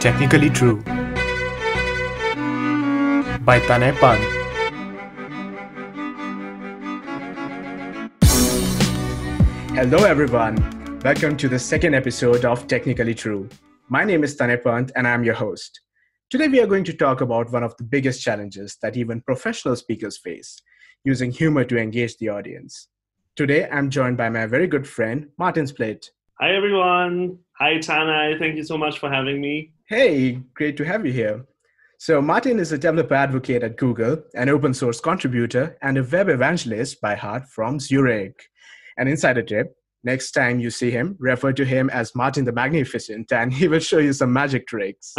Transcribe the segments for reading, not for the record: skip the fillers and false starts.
Technically True by Tanay Pan. Hello everyone, welcome to the second episode of Technically True. My name is Tanay Pant and I'm your host. Today we are going to talk about one of the biggest challenges that even professional speakers face, using humor to engage the audience. Today I'm joined by my very good friend, Martin Splitt. Hi everyone. Hi Tanay. Thank you so much for having me. Hey, great to have you here. So Martin is a developer advocate at Google, an open source contributor, and a web evangelist by heart from Zurich. An insider tip, next time you see him, refer to him as Martin the Magnificent, and he will show you some magic tricks.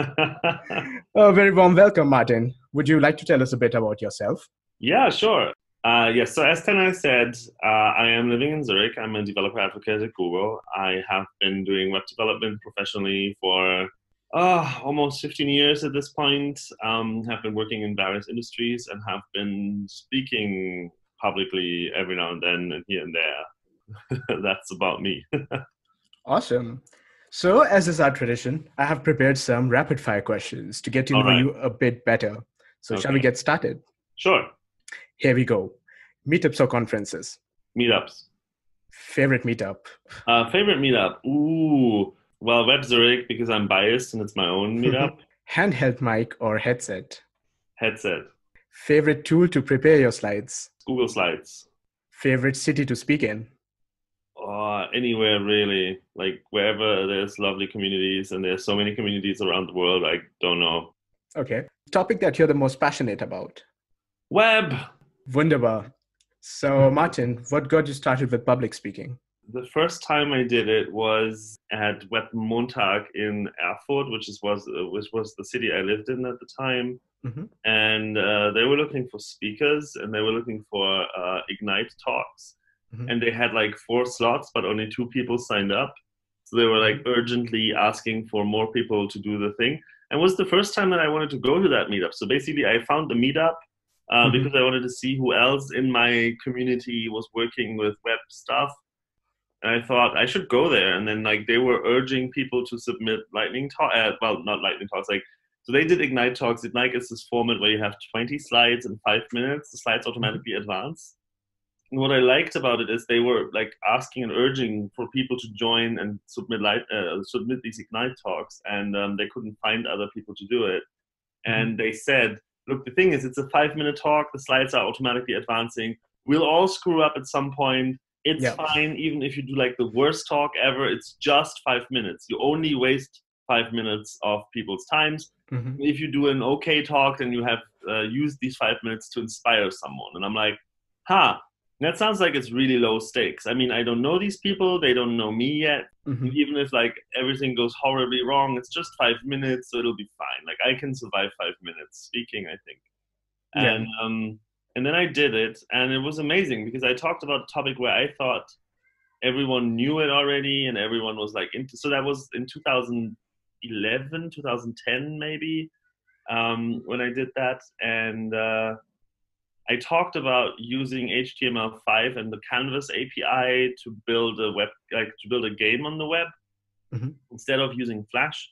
Very warm welcome, Martin. Would you like to tell us a bit about yourself? Yeah, sure. Yes, so as Tanay said, I am living in Zurich. I'm a developer advocate at Google. I have been doing web development professionally for almost 15 years at this point. Have been working in various industries and have been speaking publicly every now and then and here and there. That's about me. Awesome. So, as is our tradition, I have prepared some rapid fire questions to get to know you a bit better. So, shall we get started? Sure. Here we go. Meetups or conferences? Meetups. Favorite meetup? Favorite meetup? Ooh. Well, Web Zurich, because I'm biased and it's my own meetup. Handheld mic or headset? Headset. Favorite tool to prepare your slides? Google Slides. Favorite city to speak in? Anywhere really. Like wherever there's lovely communities, and there's so many communities around the world, I don't know. Okay. Topic that you're the most passionate about? Web. Wunderbar. So, Martin, what got you started with public speaking? The first time I did it was at Web Montag in Erfurt, which was the city I lived in at the time. Mm-hmm. And they were looking for speakers, and they were looking for Ignite talks. Mm-hmm. And they had like 4 slots, but only 2 people signed up. So they were like urgently asking for more people to do the thing. And it was the first time that I wanted to go to that meetup. So basically I found the meetup because I wanted to see who else in my community was working with web stuff. And I thought I should go there. And then like they were urging people to submit lightning talk. Well, not lightning talks. So they did Ignite talks. Ignite is this format where you have 20 slides in 5 minutes. The slides automatically advance. And what I liked about it is they were like asking and urging for people to join and submit these Ignite talks. And they couldn't find other people to do it. And they said, look, the thing is, it's a 5-minute talk. The slides are automatically advancing. We'll all screw up at some point. It's fine, even if you do like the worst talk ever. It's just 5 minutes. You only waste 5 minutes of people's times. Mm-hmm. If you do an okay talk, then you have used these 5 minutes to inspire someone. And I'm like, that sounds like it's really low stakes. I mean, I don't know these people. They don't know me yet. Mm-hmm. Even if like everything goes horribly wrong, it's just 5 minutes, so it'll be fine. Like I can survive 5 minutes speaking, I think. Yeah. And then I did it, and it was amazing because I talked about a topic where I thought everyone knew it already and everyone was like into. So that was in 2011, 2010 maybe, when I did that. And I talked about using HTML5 and the Canvas API to build a game on the web instead of using Flash.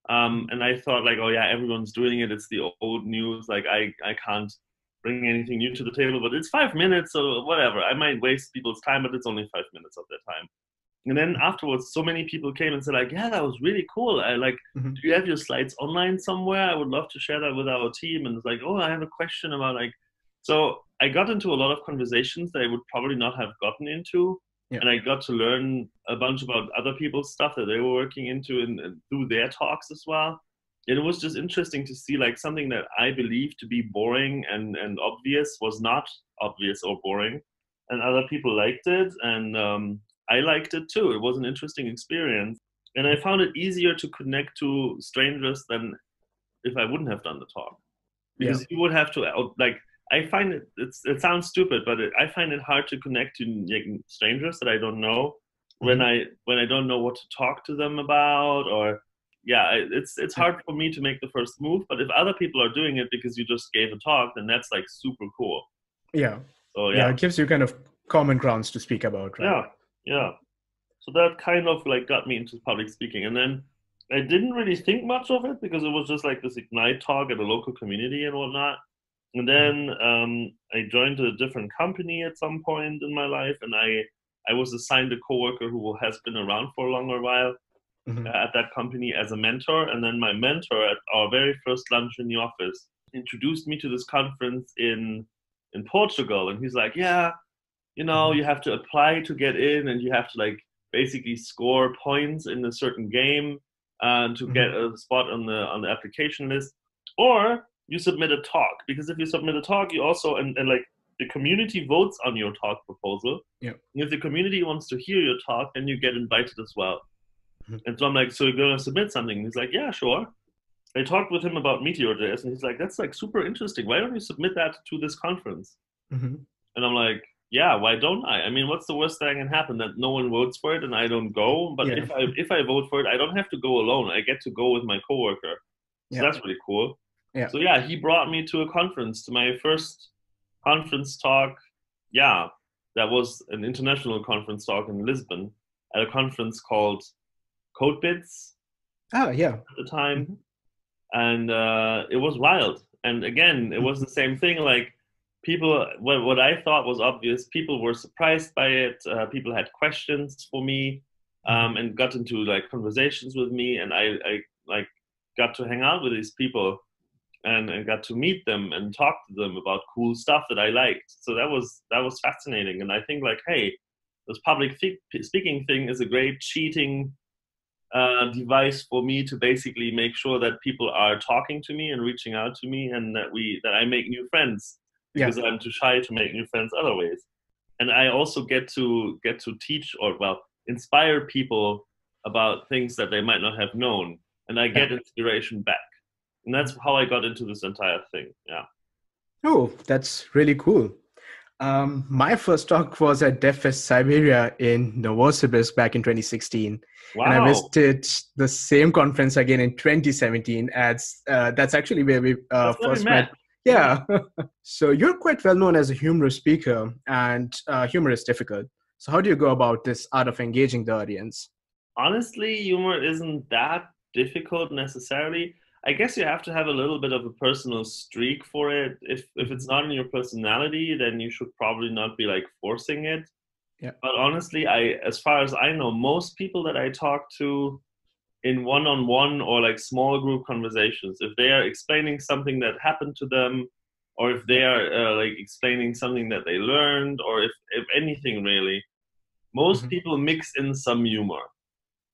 And I thought like, oh yeah, everyone's doing it. It's the old news. Like I can't bring anything new to the table, but it's 5 minutes, so whatever. I might waste people's time, but it's only 5 minutes of their time. And then afterwards, so many people came and said like, yeah, that was really cool. Do you have your slides online somewhere? I would love to share that with our team. And it's like, oh, I have a question about like. So I got into a lot of conversations that I would probably not have gotten into. Yeah. And I got to learn a bunch about other people's stuff that they were working into and through their talks as well. And it was just interesting to see like something that I believed to be boring and obvious was not obvious or boring. And other people liked it. And I liked it too. It was an interesting experience. And I found it easier to connect to strangers than if I wouldn't have done the talk. Because you would have to like, I find it sounds stupid, but I find it hard to connect to strangers that I don't know when I don't know what to talk to them about, or it's hard for me to make the first move. But if other people are doing it because you just gave a talk, then that's like super cool. Yeah. So it gives you kind of common grounds to speak about, right? Yeah. So that kind of like got me into public speaking, and then I didn't really think much of it because it was just like this Ignite talk at a local community and whatnot. And then I joined a different company at some point in my life, and I was assigned a coworker who has been around for a longer while Mm-hmm. at that company as a mentor. And then my mentor at our very first lunch in the office introduced me to this conference in Portugal, and he's like, "Yeah, you know, Mm-hmm. you have to apply to get in, and you have to like basically score points in a certain game to get Mm-hmm. a spot on the application list, or you submit a talk. Because if you submit a talk, you also and like the community votes on your talk proposal. Yeah. And if the community wants to hear your talk, then you get invited as well. Mm-hmm. And so I'm like, so you're gonna submit something? And he's like, yeah, sure. I talked with him about Meteor.js, and he's like, that's like super interesting. Why don't you submit that to this conference? Mm-hmm. And I'm like, yeah, why don't I? I mean, what's the worst that can happen? That no one votes for it and I don't go. But Yeah. if I vote for it, I don't have to go alone. I get to go with my coworker. So Yeah. that's really cool. Yeah. So yeah, he brought me to a conference, to my first conference talk. Yeah, that was an international conference talk in Lisbon at a conference called CodeBits Ah, yeah. at the time. Mm-hmm. And it was wild. And again, it was the same thing. Like people, what I thought was obvious, people were surprised by it. People had questions for me, Mm-hmm. and got into like conversations with me, and I like got to hang out with these people and got to meet them and talk to them about cool stuff that I liked. So that was fascinating. And I think like, hey, this speaking thing is a great cheating device for me to basically make sure that people are talking to me and reaching out to me, and that I make new friends Yeah. because I'm too shy to make new friends other ways. And I also get to teach or well inspire people about things that they might not have known, and I Yeah. get inspiration back. And that's how I got into this entire thing. Yeah. Oh, that's really cool. My first talk was at DevFest Siberia in Novosibirsk back in 2016, and I Wow. visited the same conference again in 2017. As that's actually where we That's where we first met. met. Yeah. Yeah. So you're quite well known as a humorous speaker, and humor is difficult. So how do you go about this art of engaging the audience? Honestly, humor isn't that difficult necessarily. I guess you have to have a little bit of a personal streak for it. If Mhm. it's not in your personality, then you should probably not be like forcing it. Yeah. But honestly, as far as I know, most people that I talk to in one-on-one or like small group conversations, if they are explaining something that happened to them, or if they Yeah. are like explaining something that they learned, or if anything really, most Mhm. people mix in some humor.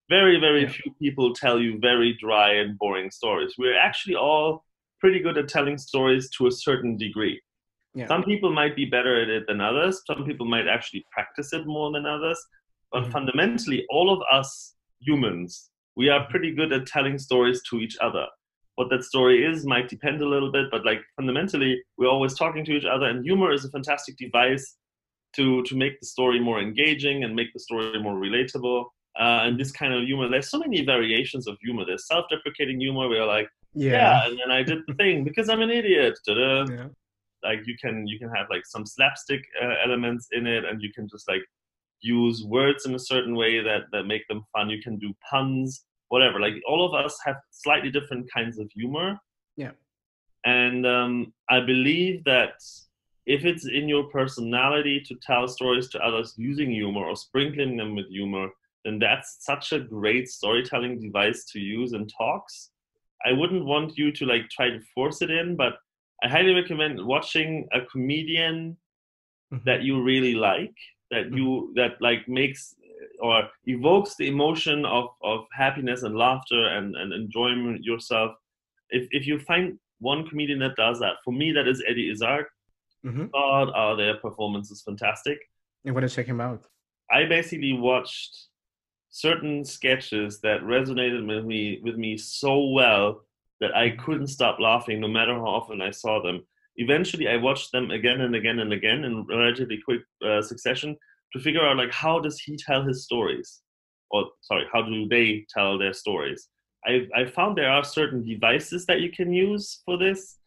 Very, very Yeah. few people tell you very dry and boring stories. We're actually all pretty good at telling stories to a certain degree. Yeah. Some people might be better at it than others. Some people might actually practice it more than others. But Mhm. fundamentally, all of us humans, we are Mhm. pretty good at telling stories to each other. What that story is might depend a little bit, but like fundamentally, we're always talking to each other, and humor is a fantastic device to make the story more engaging and make the story more relatable. And Mhm. this kind of humor, there's so many variations of humor. There's self-deprecating humor where you're like, yeah, Yeah. and then I did the thing because I'm an idiot. Ta-da. Yeah. Like you can have like some slapstick elements in it, and you can just like use words in a certain way that make them fun. You can do puns, whatever. Like all of us have slightly different kinds of humor, Yeah. and I believe that if it's in your personality to tell stories to others using humor or sprinkling them with humor, then that's such a great storytelling device to use in talks. I wouldn't want you to like try to force it in, but I highly recommend watching a comedian Mhm. that you really like, Mhm. that like makes or evokes the emotion of happiness and laughter and enjoyment yourself. If you find one comedian that does that, for me that is Eddie Izzard. Mhm. God, are their performances fantastic. I'm gonna check him out. I basically watched certain sketches that resonated with me so well that I Mhm. couldn't stop laughing no matter how often I saw them. Eventually, I watched them again and again and again in relatively quick succession to figure out like how does he tell his stories, or sorry, how do they tell their stories? I found there are certain devices that you can use for this,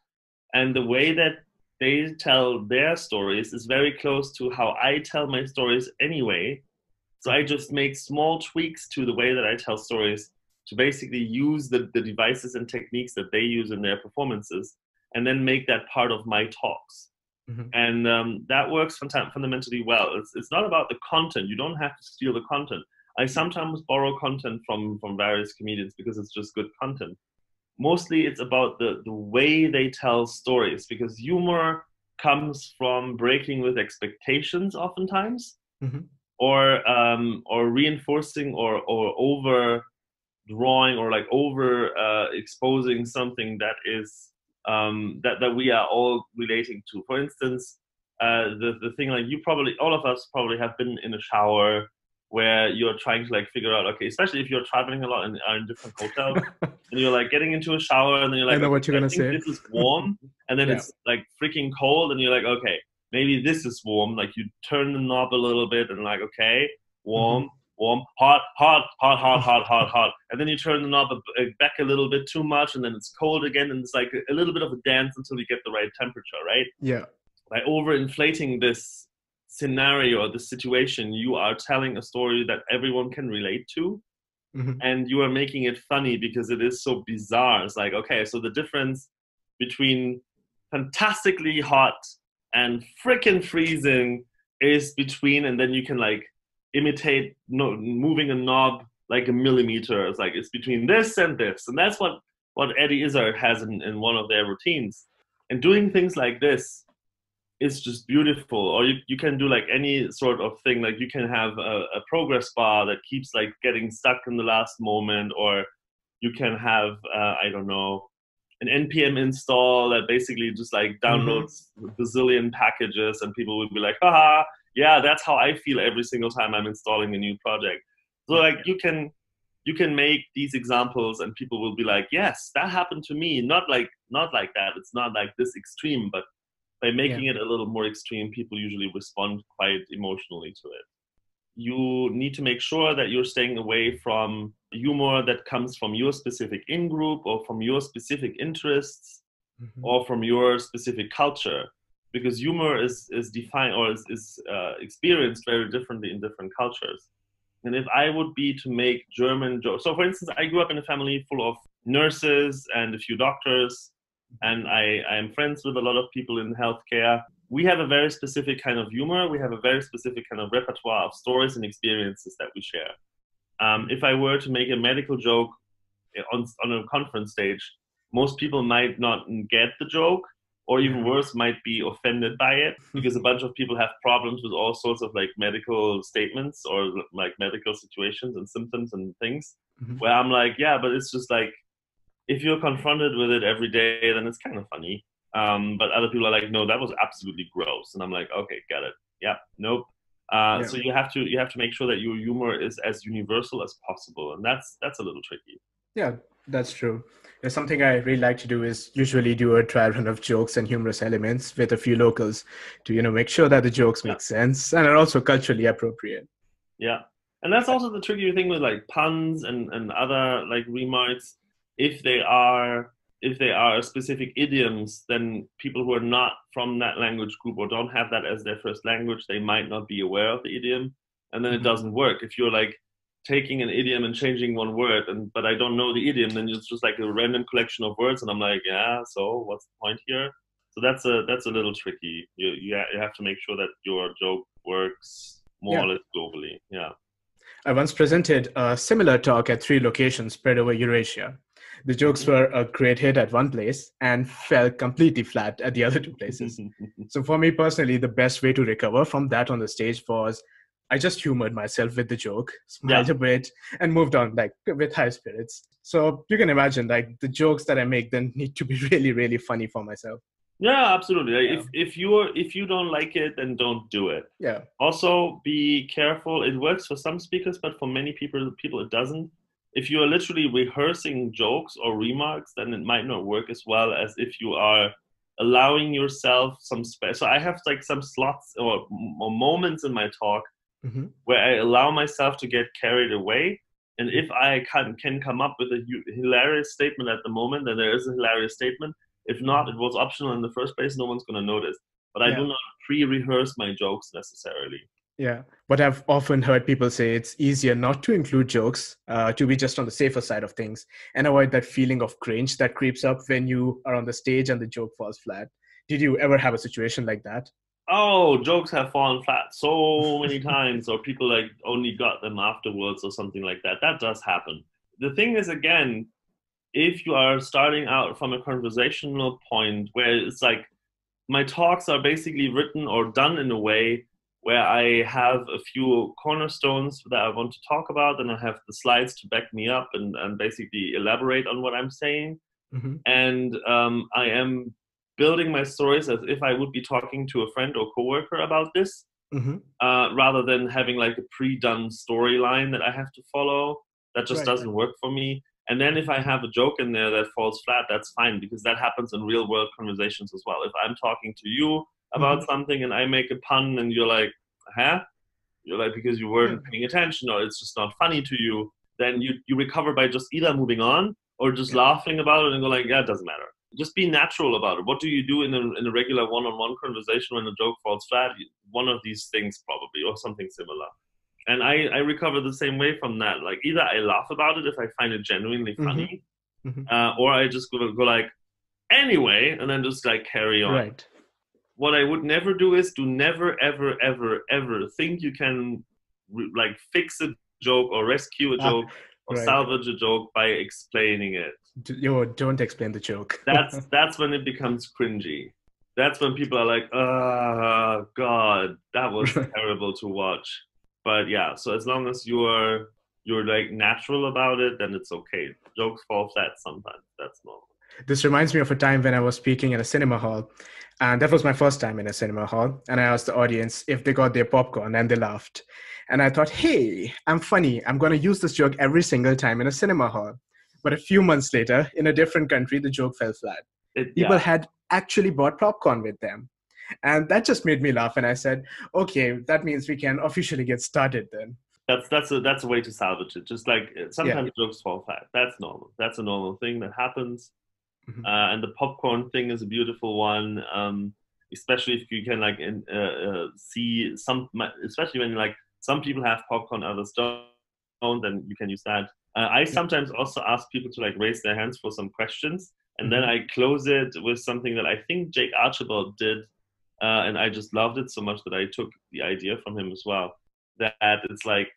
and the way that they tell their stories is very close to how I tell my stories anyway. So I Mhm. just make small tweaks to the way that I tell stories to basically use the devices and techniques that they use in their performances, and then make that part of my talks. Mm-hmm. And that works fundamentally well. It's not about the content. You don't have to steal the content. I sometimes borrow content from various comedians because it's just good content. Mostly it's about the way they tell stories, because humor comes from breaking with expectations oftentimes, Mm-hmm. or reinforcing or over drawing, or like over exposing something that is that we are all relating to. For instance, the thing, like, you probably, all of us probably have been in a shower where you're trying to like figure out, okay, especially if you're traveling a lot and are in different hotels, and you're like getting into a shower, and then you're I like, know okay, what you're I gonna think say. this is warm, and then Yeah. it's like freaking cold, and you're like, okay, maybe this is warm. Like, you turn the knob a little bit, and like, okay, warm, Mm-hmm. warm, hot, hot, hot, hot, hot, hot, hot, and then you turn the knob back a little bit too much, and then it's cold again, and it's like a little bit of a dance until you get the right temperature, right? Yeah. By overinflating this scenario or this situation, you are telling a story that everyone can relate to, Mm-hmm. and you are making it funny because it is so bizarre. It's like, okay, so the difference between fantastically hot and freaking freezing is between, and then you can like imitate moving a knob like a millimeter. It's like, it's between this and this, and that's what Eddie Izzard has in one of their routines. And doing things like this is just beautiful. Or you can do like any sort of thing. Like, you can have a progress bar that keeps like getting stuck in the last moment, or you can have I don't know, an npm install that basically just like downloads bazillion packages, and people will be like, haha, yeah, that's how I feel every single time I'm installing a new project. So like, you can make these examples, and people will be like, yes, that happened to me. Not like that, it's not like this extreme, but by making Yeah. it a little more extreme, people usually respond quite emotionally to it. You need to make sure that you're staying away from humor that comes from your specific in-group, or from your specific interests, Mm-hmm. or from your specific culture, because humor is defined, or is experienced very differently in different cultures. And if I would be to make German jokes, so for instance, I grew up in a family full of nurses and a few doctors, and I am friends with a lot of people in healthcare. We have a very specific kind of humor. We have a very specific kind of repertoire of stories and experiences that we share. If I were to make a medical joke on a conference stage, most people might not get the joke, or even worse, might be offended by it, because a bunch of people have problems with all sorts of like medical statements, or like medical situations and symptoms and things, Mm-hmm. where I'm like, yeah, but it's just like, if you're confronted with it every day, then it's kind of funny. But other people are like, no, that was absolutely gross, and I'm like, okay, got it. Yeah, nope. Yeah. So you have to make sure that your humor is as universal as possible, and that's a little tricky. Yeah, that's true. Yeah, something I really like to do is usually do a dry run of jokes and humorous elements with a few locals to, make sure that the jokes make sense and are also culturally appropriate. Yeah. And that's also the tricky thing with like puns and other like remarks. If they are specific idioms, then people who are not from that language group, or don't have that as their first language, they might not be aware of the idiom, and then it doesn't work. If you're like taking an idiom and changing one word, but I don't know the idiom, then it's just like a random collection of words, and I'm like, yeah, so what's the point here? So that's a little tricky. You have to make sure that your joke works more or less globally. Yeah. I once presented a similar talk at 3 locations spread over Eurasia. The jokes were a great hit at one place and fell completely flat at the other 2 places. So for me personally, the best way to recover from that on the stage was I just humored myself with the joke, smiled a bit, and moved on like with high spirits. So you can imagine like the jokes that I make then need to be really, really funny for myself. Yeah, absolutely. Like, if you don't like it, then don't do it. Yeah. Also, be careful. It works for some speakers, but for many people it doesn't. If you are literally rehearsing jokes or remarks, then it might not work as well as if you are allowing yourself some space. So I have like some slots or moments in my talk where I allow myself to get carried away. And if I can come up with a hilarious statement at the moment, then there is a hilarious statement. If not, it was optional in the first place. No one's going to notice. But I do not pre-rehearse my jokes necessarily. Yeah, but I've often heard people say it's easier not to include jokes, to be just on the safer side of things and avoid that feeling of cringe that creeps up when you are on the stage and the joke falls flat. Did you ever have a situation like that? Oh, jokes have fallen flat so many times, or people like only got them afterwards, or something like that. That does happen. The thing is, again, if you are starting out from a conversational point where it's like my talks are basically written or done in a way where I have a few cornerstones that I want to talk about, and I have the slides to back me up and basically elaborate on what I'm saying. Mm-hmm. And I am building my stories as if I would be talking to a friend or coworker about this, Mm-hmm. rather than having like a pre-done storyline that I have to follow. That just Right. doesn't work for me. And then if I have a joke in there that falls flat, that's fine, because that happens in real world conversations as well. If I'm talking to you Mm-hmm. about something and I make a pun and you're like, huh? You're like, because you Yeah. weren't paying attention or it's just not funny to you, then you recover by just either moving on or just Yeah. laughing about it and go like, yeah, it doesn't matter. Just be natural about it. What do you do in a regular one-on-one conversation when a joke falls flat? One of these things probably, or something similar. And I recover the same way from that. Like either I laugh about it if I find it genuinely Mm-hmm. funny, Mm-hmm. or I just go like, anyway, and then just like carry on. Right. What I would never do is do never, ever, ever, ever think you can like fix a joke or rescue a Ah, joke or right. salvage a joke by explaining it. You don't explain the joke. That's when it becomes cringy. That's when people are like, "Oh God, that was Right. terrible to watch." But yeah, so as long as you're like natural about it, then it's okay. Jokes fall flat sometimes. That's normal. This reminds me of a time when I was speaking in a cinema hall, and that was my first time in a cinema hall. And I asked the audience if they got their popcorn, and they laughed. And I thought, hey, I'm funny. I'm going to use this joke every single time in a cinema hall. But a few months later, in a different country, the joke fell flat. People Yeah, had actually bought popcorn with them. And that just made me laugh. And I said, okay, that means we can officially get started then. that's a way to salvage it. Just like Yeah. sometimes jokes fall flat. That's normal. That's a normal thing that happens. Mhm. And the popcorn thing is a beautiful one, especially if you can like see some, especially when like some people have popcorn, others don't, then you can use that. I Yeah. sometimes also ask people to like raise their hands for some questions, and then Mhm. I close it with something that I think Jake Archibald did, and I just loved it so much that I took the idea from him as well. That it's like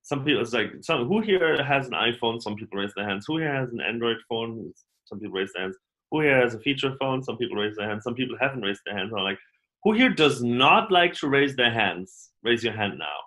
some people, it's like, some, who here has an iPhone? Some people raise their hands. Who here has an Android phone? Some people raise their hands. Who here has a feature phone? Some people raise their hands. Some people haven't raised their hands. I'm like, who here does not like to raise their hands? Raise your hand now.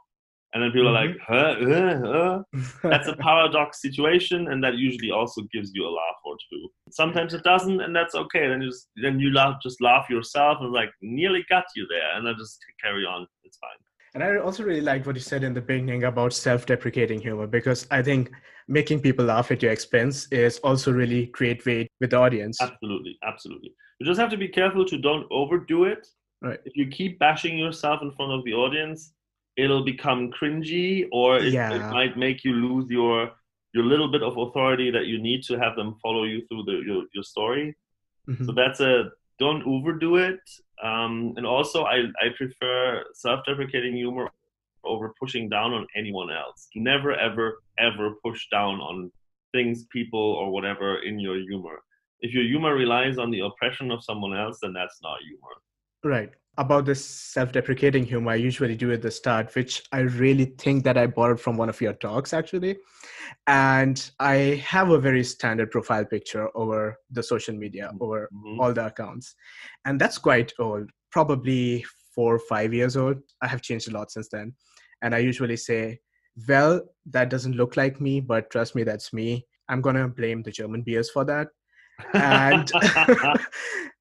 And then people are like, Mhm. huh? That's a paradox situation, and that usually also gives you a laugh or two. Sometimes it doesn't, and that's okay. Then you laugh, just laugh yourself, and like, nearly got you there, and then just carry on. It's fine. And I also really liked what you said in the beginning about self-deprecating humor, because I think making people laugh at your expense is also really great way with the audience. Absolutely, absolutely. You just have to be careful to don't overdo it. Right. If you keep bashing yourself in front of the audience, it'll become cringy, or it Yeah. might make you lose your little bit of authority that you need to have them follow you through your story. So Hmm. that's a, don't overdo it. And also, I prefer self-deprecating humor over pushing down on anyone else. Never, ever, ever push down on things, people, or whatever in your humor. If your humor relies on the oppression of someone else, then that's not humor. Right. About this self-deprecating humor, I usually do at the start, which I really think that I borrowed from one of your talks, actually. And I have a very standard profile picture over the social media, over Mm-hmm. all the accounts. And that's quite old, probably 4 or 5 years old. I have changed a lot since then. And I usually say, well, that doesn't look like me, but trust me, that's me. I'm going to blame the German beers for that. And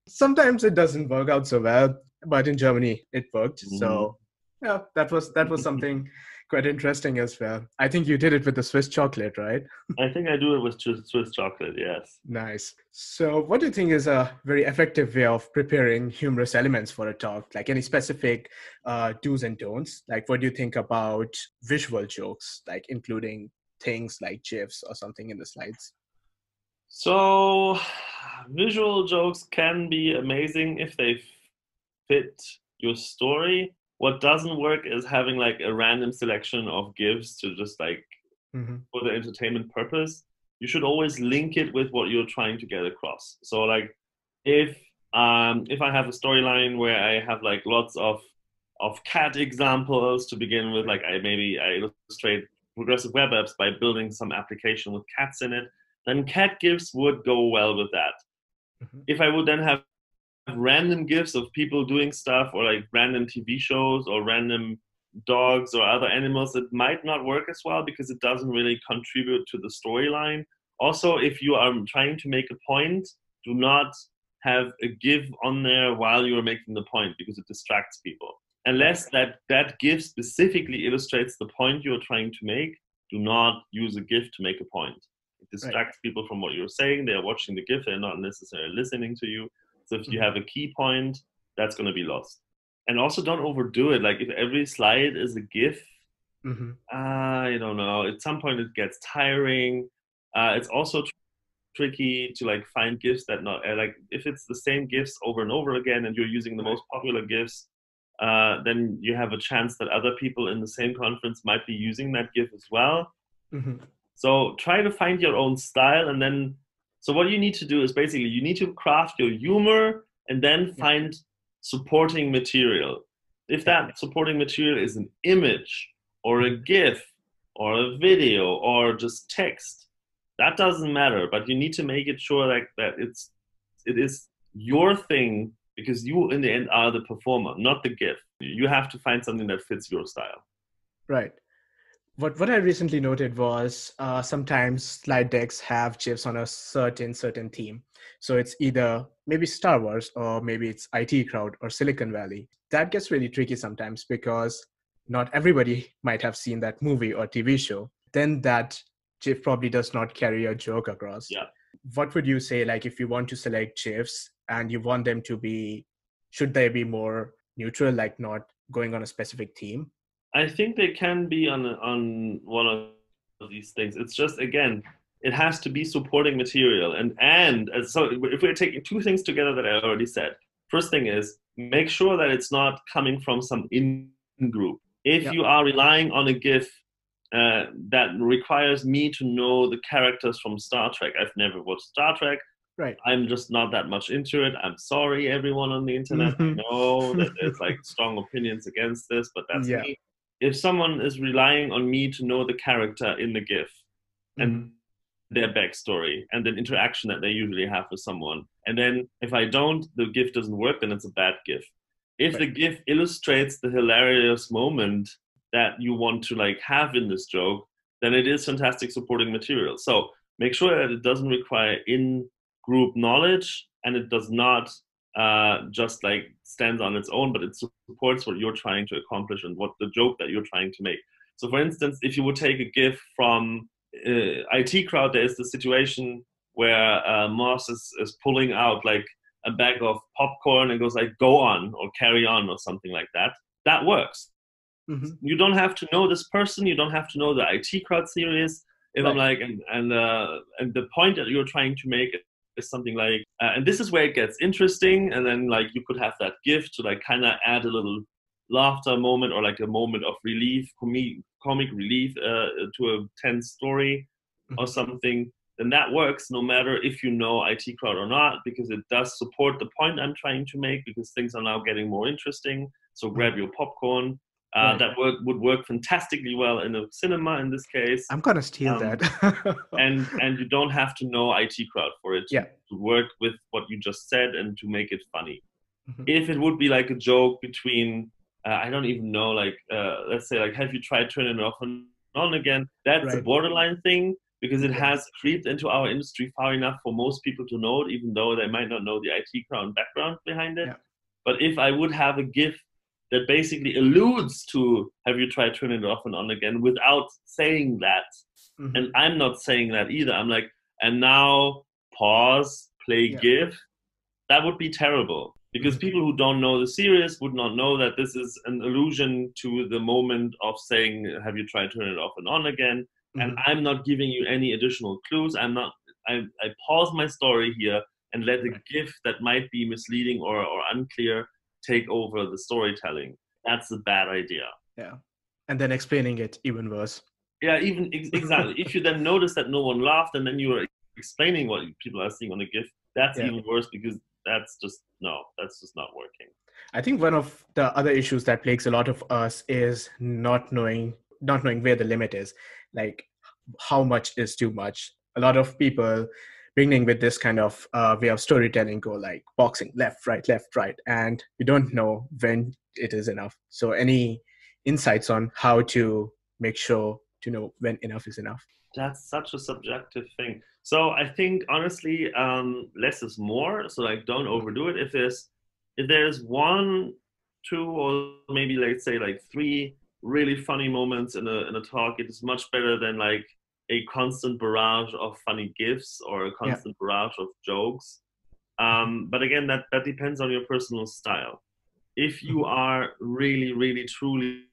sometimes it doesn't work out so well, but in Germany it worked. Mm-hmm. So yeah, that was something quite interesting as well. I think you did it with the Swiss chocolate, right? I think I do it with Swiss chocolate. Yes. Nice. So what do you think is a very effective way of preparing humorous elements for a talk? Like any specific do's and don'ts? Like what do you think about visual jokes, like including things like GIFs or something in the slides? So, visual jokes can be amazing if they fit your story. What doesn't work is having like a random selection of GIFs to just like for the entertainment purpose. You should always link it with what you're trying to get across. So like if I have a storyline where I have like lots of cat examples to begin with, like I illustrate progressive web apps by building some application with cats in it, then cat GIFs would go well with that. If I would then have random GIFs of people doing stuff, or like random TV shows or random dogs or other animals, it might not work as well because it doesn't really contribute to the storyline. Also, if you are trying to make a point, do not have a GIF on there while you are making the point because it distracts people. Unless that GIF specifically illustrates the point you're trying to make, do not use a GIF to make a point. It distracts people from what you're saying. They are watching the GIF, they're not necessarily listening to you. So if you have a key point, that's going to be lost. And also don't overdo it. Like if every slide is a GIF, I don't know. At some point it gets tiring. It's also tricky to like find GIFs that not like if it's the same GIFs over and over again and you're using the most popular GIFs, then you have a chance that other people in the same conference might be using that GIF as well. So try to find your own style, and then so what you need to do is basically you need to craft your humor and then find supporting material. If that supporting material is an image or a GIF or a video or just text, that doesn't matter, but you need to make it sure that it is your thing, because you in the end are the performer, not the GIF. You have to find something that fits your style. Right. What I recently noted was sometimes slide decks have GIFs on a certain theme. So it's either maybe Star Wars or maybe it's IT crowd or Silicon Valley. That gets really tricky sometimes because not everybody might have seen that movie or TV show. Then that GIF probably does not carry a joke across. Yeah. What would you say, like if you want to select GIFs and you want them to be, should they be more neutral, like not going on a specific theme? I think they can be on one of these things. It's just, again, it has to be supporting material. And so if we're taking two things together that I already said, first thing is make sure that it's not coming from some in-group. If you are relying on a GIF that requires me to know the characters from Star Trek, I've never watched Star Trek. Right. I'm just not that much into it. I'm sorry, everyone on the internet. I know that there's like strong opinions against this, but that's me. If someone is relying on me to know the character in the GIF and their backstory and the interaction that they usually have with someone, and then if I don't, the GIF doesn't work, then it's a bad GIF. If the GIF illustrates the hilarious moment that you want to like have in this joke, then it is fantastic supporting material. So make sure that it doesn't require in-group knowledge, and it does not just like stands on its own, but it supports what you're trying to accomplish and what the joke that you're trying to make. So for instance, if you would take a GIF from IT crowd, there is the situation where Moss is pulling out like a bag of popcorn and goes like, go on or carry on or something like that. That works. You don't have to know this person. You don't have to know the IT crowd series. If I'm like, and the point that you're trying to make is something like, and this is where it gets interesting. And then like you could have that GIF to like kind of add a little laughter moment or like a moment of relief, comic relief to a tense story or something. Then that works no matter if you know IT crowd or not, because it does support the point I'm trying to make, because things are now getting more interesting. So grab your popcorn. That would work fantastically well in a cinema in this case. I'm gonna steal that. and you don't have to know IT crowd for it to work with what you just said and to make it funny. If it would be like a joke between, I don't even know, like let's say like, have you tried turning it off and on again? That's a borderline thing, because it has creeped into our industry far enough for most people to know it, even though they might not know the IT crowd background behind it. But if I would have a GIF that basically alludes to have you tried turning it off and on again without saying that, and I'm not saying that either, I'm like, and now pause, play GIF, that would be terrible, because people who don't know the series would not know that this is an allusion to the moment of saying have you tried turning it off and on again, and I'm not giving you any additional clues. I pause my story here and let a GIF that might be misleading or unclear take over the storytelling. that's a bad idea. Yeah. And then explaining it even worse. Yeah, even exactly. If you then notice that no one laughed and then you are explaining what people are seeing on the GIF, that's even worse, because that's just not working. I think one of the other issues that plagues a lot of us is not knowing where the limit is. Like, how much is too much? A lot of people beginning with this kind of way of storytelling go like boxing, left, right, and you don't know when it is enough. So any insights on how to make sure to know when enough is enough? That's such a subjective thing. So I think honestly, less is more. So like, don't overdo it. If there's one, two, or maybe let's say like three really funny moments in a talk, it is much better than like a constant barrage of funny gifs or a constant barrage of jokes. But again, that depends on your personal style. If you are really, really, truly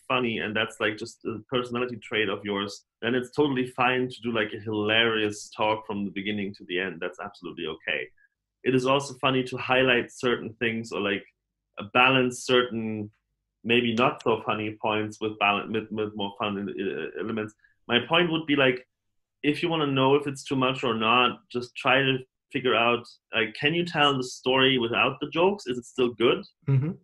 funny and that's like just a personality trait of yours, then it's totally fine to do like a hilarious talk from the beginning to the end. That's absolutely okay. It is also funny to highlight certain things or like balance certain maybe not so funny points with more fun elements. My point would be like, if you want to know if it's too much or not, just try to figure out, like, can you tell the story without the jokes? Is it still good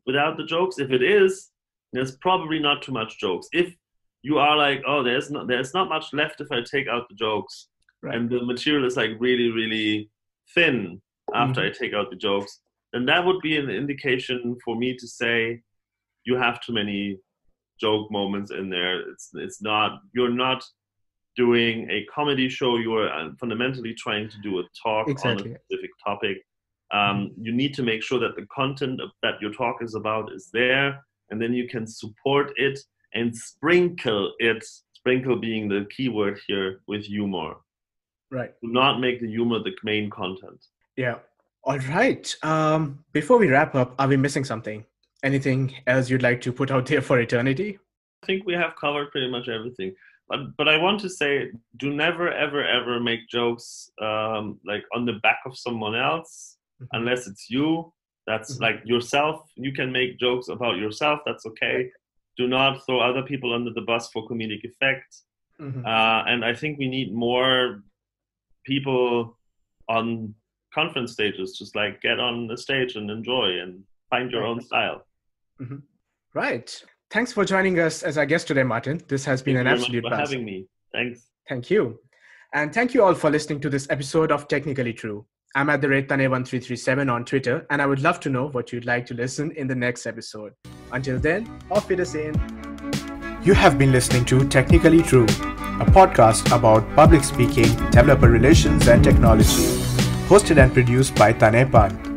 without the jokes? If it is, there's probably not too much jokes. If you are like, oh, there's not much left if I take out the jokes, and the material is like really, really thin after I take out the jokes, then that would be an indication for me to say you have too many joke moments in there. You're not doing a comedy show. You are fundamentally trying to do a talk on a specific topic. You need to make sure that the content that your talk is about is there, and then you can support it and sprinkle being the key word here, with humor. Right. Do not make the humor the main content. Yeah. All right. Before we wrap up, are we missing something? Anything else you'd like to put out there for eternity? I think we have covered pretty much everything. But I want to say, do never, ever, ever make jokes like on the back of someone else, unless it's you. That's like yourself. You can make jokes about yourself. That's okay. Do not throw other people under the bus for comedic effect. And I think we need more people on conference stages. Just like get on the stage and enjoy and find your own style. Right. Thanks for joining us as our guest today, Martin. This has been an absolute blast. Thank you for having me. Thanks. Thank you. And thank you all for listening to this episode of Technically True. I'm at @Tane1337 on Twitter, and I would love to know what you'd like to listen in the next episode. Until then, auf Wiedersehen. You have been listening to Technically True, a podcast about public speaking, developer relations, and technology. Hosted and produced by Tane Pant.